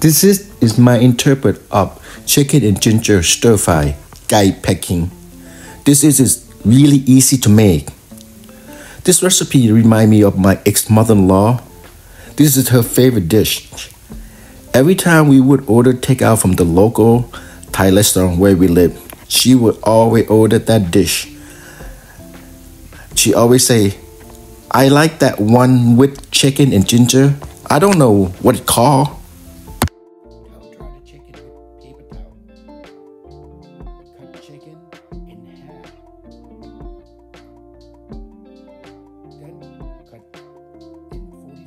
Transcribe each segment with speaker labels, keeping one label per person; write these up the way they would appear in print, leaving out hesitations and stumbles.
Speaker 1: This is my interpret of chicken and ginger stir fry, Gai Pad King. This is really easy to make. This recipe reminds me of my ex-mother-in-law. This is her favorite dish. Every time we would order takeout from the local Thai restaurant where we live, she would always order that dish. She always say, I like that one with chicken and ginger. I don't know what it called. I'll try the chicken with paper towel. Cut chicken in half. Then cut in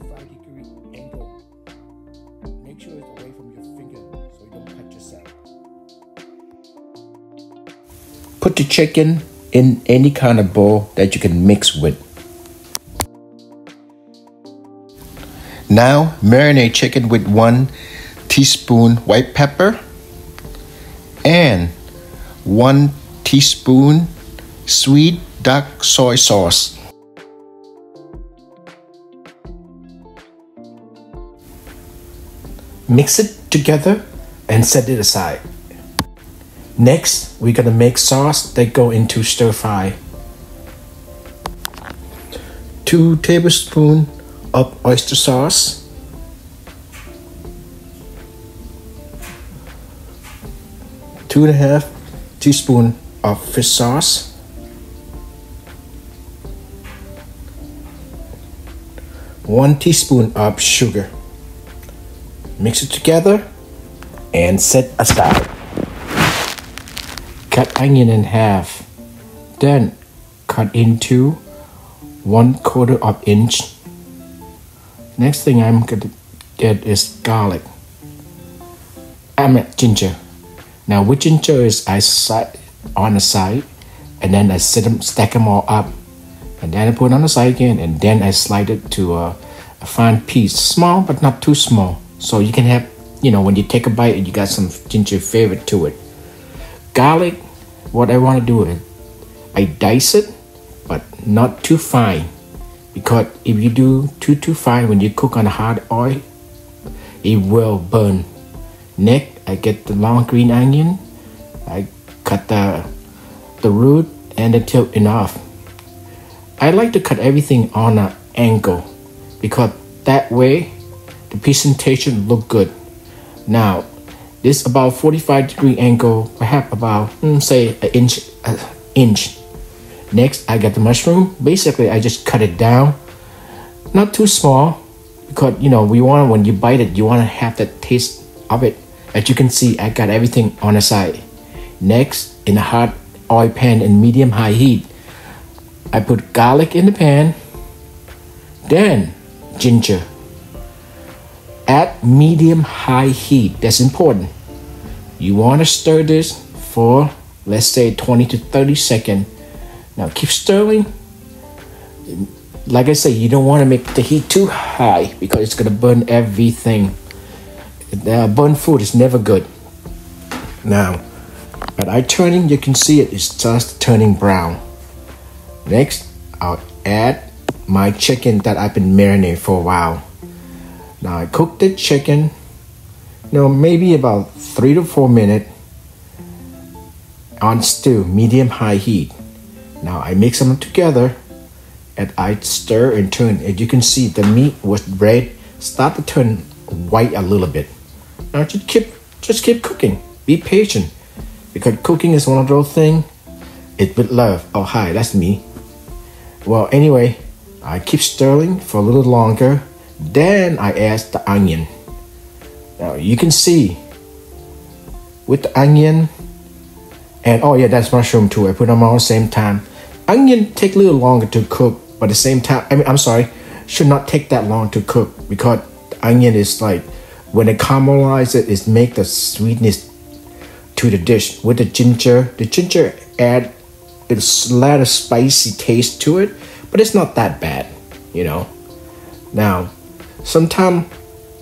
Speaker 1: 45-degree angle. Make sure it's away from your finger so you don't cut yourself. Put the chicken in any kind of bowl that you can mix with. Now marinate chicken with 1 teaspoon white pepper and 1 teaspoon sweet dark soy sauce. Mix it together and set it aside. Next, we're gonna make sauce that go into stir fry. 2 tablespoons of oyster sauce, 2.5 teaspoons of fish sauce, 1 teaspoon of sugar. Mix it together and set aside. Cut onion in half, then cut into 1/4 inch. Next thing I'm gonna get is garlic. Ginger. Now with ginger is I set on the side, and then I stack them all up, and then I put it on the side again, and then I slide it to a fine piece, small but not too small, so you can have, when you take a bite, you got some ginger flavor to it. Garlic, what I want to do is I dice it, but not too fine, because if you do too fine when you cook on hard oil, it will burn. Next, I get the long green onion. I cut the root and the tip enough. I like to cut everything on an angle because that way the presentation look good. Now, this about 45-degree angle, perhaps about say an inch. Next, I got the mushroom. Basically, I just cut it down, not too small, because we want, when you bite it, you want to have the taste of it. As you can see, I got everything on the side. Next, in a hot oil pan in medium-high heat, I put garlic in the pan, then ginger. At medium-high heat, that's important. You want to stir this for, let's say, 20 to 30 seconds. Now keep stirring. Like I say, you don't want to make the heat too high because it's going to burn everything. Burnt food is never good. Now, but I turning, you can see it's just turning brown. Next, I'll add my chicken that I've been marinating for a while. Now I cook the chicken, maybe about 3 to 4 minutes on stew, medium-high heat. Now I mix them together and I stir and turn. As you can see, the meat was red, start to turn white a little bit. Now just keep cooking. Be patient, because cooking is one of those things. It's with love. Oh hi, that's me. Well, anyway, I keep stirring for a little longer. Then I add the onion. Now you can see with the onion, and oh yeah, that's mushroom too. I put them all at the same time. Onion take a little longer to cook, but at the same time, I'm sorry, should not take that long to cook, because the onion is like, when it caramelizes it make the sweetness to the dish. With the ginger add a slight of spicy taste to it, but it's not that bad, Now, sometimes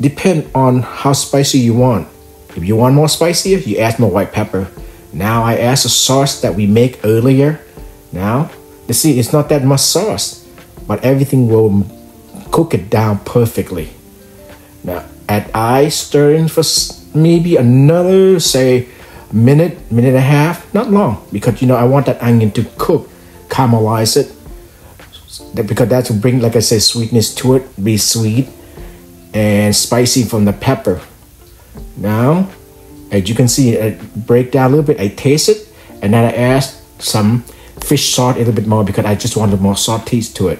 Speaker 1: depend on how spicy you want. If you want more spicier, you add more white pepper. Now I add the sauce that we make earlier. Now, you see, it's not that much sauce, but everything will cook it down perfectly. Now, at high stirring for maybe another, say, minute and a half. Not long, because I want that onion to cook, caramelize it, because that will bring, like I said, sweetness to it, be sweet and spicy from the pepper. Now, as you can see, it break down a little bit. I taste it, and then I add some fish salt a little bit more because I just wanted more salt taste to it.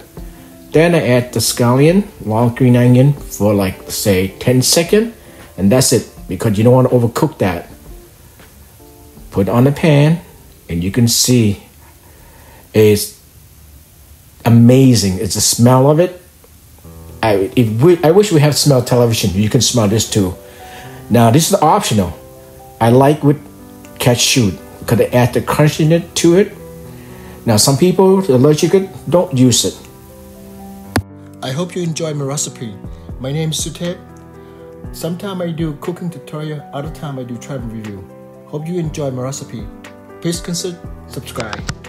Speaker 1: Then I add the scallion, long green onion, for like, say, 10 seconds, and that's it, because you don't want to overcook that. Put it on the pan, and you can see it's amazing. It's the smell of it. I wish we have smell television. You can smell this too. Now, this is optional. I like with cashew because they add the crunchiness to it. Now, some people allergic to it, don't use it. I hope you enjoyed my recipe. My name is Sutet. Sometimes I do cooking tutorial, other time I do travel review. Hope you enjoy my recipe. Please consider subscribe.